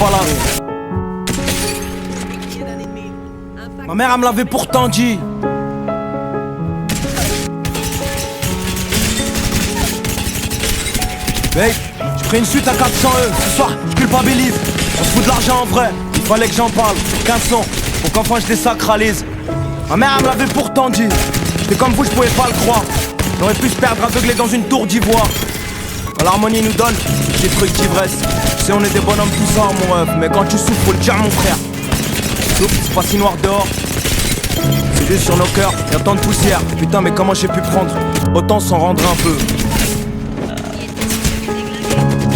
pas là. Ma mère, elle me l'avait pourtant dit. Babe, j'ai pris une suite à 400 ce soir, je culpabilise. On se fout de l'argent en vrai, il fallait que j'en parle. 15 sons, pour qu'enfin je désacralise. Ma mère, elle me l'avait pourtant dit. J'étais comme vous, je pouvais pas le croire. J'aurais pu se perdre aveuglé dans une tour d'ivoire. Quand l'harmonie nous donne des trucs d'ivresse. Je sais, on est des bonhommes tout ça, mon ref. Mais quand tu souffres, faut le dire, mon frère. Souffle, c'est pas si noir dehors. C'est juste sur nos cœurs, y'a tant de poussière. Putain, mais comment j'ai pu prendre autant s'en rendre un peu.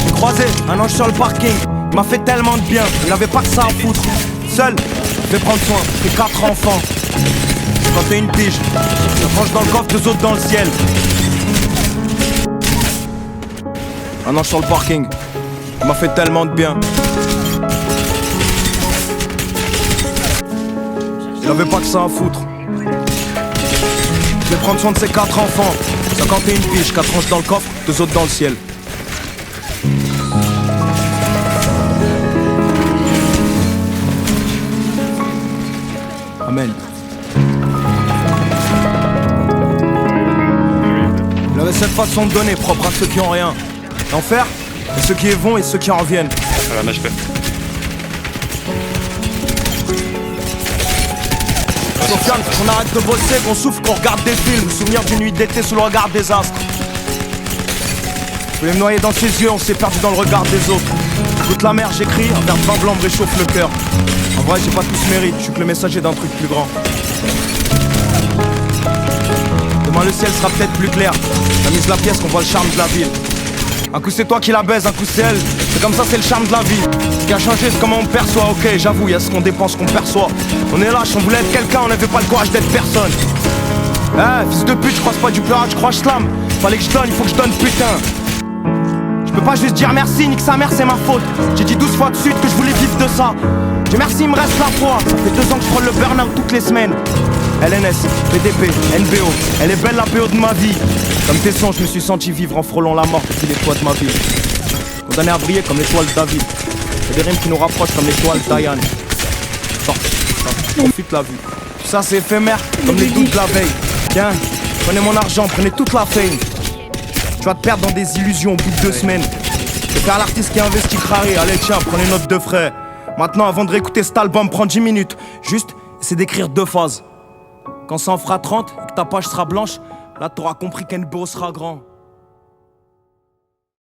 J'ai croisé un ange sur le parking. Il m'a fait tellement de bien, il avait pas que ça à foutre. Seul, je vais prendre soin, j'ai 4 enfants. Quand t'es une pige, je range dans le coffre, 2 autres dans le ciel. Un ange sur le parking, il m'a fait tellement de bien. Il avait pas que ça à foutre. Je vais prendre soin de ses 4 enfants. 51 piges, 4 anges dans le coffre, 2 autres dans le ciel. Amen. Il avait cette façon de donner, propre à ceux qui ont rien. L'enfer, et ceux qui y vont et ceux qui en reviennent. Sofiane, qu'on arrête de bosser, qu'on souffle, qu'on regarde des films. Souvenir d'une nuit d'été sous le regard des astres. Je voulais me noyer dans ses yeux, on s'est perdu dans le regard des autres. Écoute la mer, j'écris, un verre de vin blanc me réchauffe le cœur. En vrai, j'ai pas tout ce mérite, je suis que le messager d'un truc plus grand. Demain le ciel sera peut-être plus clair. T'as mise la pièce qu'on voit le charme de la ville. Un coup c'est toi qui la baise, un coup c'est elle. C'est comme ça, c'est le charme de la vie. Ce qui a changé, c'est comment on perçoit. Ok, j'avoue, y'a ce qu'on dépense, qu'on perçoit. On est lâche, on voulait être quelqu'un, on n'avait pas le courage d'être personne. Eh, fils de pute, je croise pas du pleurage, je crois slam. Fallait que je donne, il faut que je donne, putain. Je peux pas juste dire merci, nique sa mère, c'est ma faute. J'ai dit 12 fois de suite que je voulais vivre de ça. Dieu merci, il me reste la foi. Ça fait 2 ans que je frôle le burn-out toutes les semaines. LNS, PDP, NBO, elle est belle la PO de ma vie. Comme tes sons, je me suis senti vivre en frôlant la mort depuis les toits de ma ville. Condamné à briller comme l'étoile de David. Y'a des rimes qui nous rapprochent comme l'étoile d'Ayane. Profite la vue. Tout ça c'est éphémère, comme les doutes de la veille. Tiens, prenez mon argent, prenez toute la fame. Tu vas te perdre dans des illusions au bout de 2 semaines. Je vais faire l'artiste qui investit craré. Allez tiens, prenez note de frais. Maintenant, avant de réécouter cet album, prends 10 minutes. Juste, c'est d'écrire 2 phases. Quand ça en fera 30 et que ta page sera blanche, là t'auras compris qu'NBO sera grand.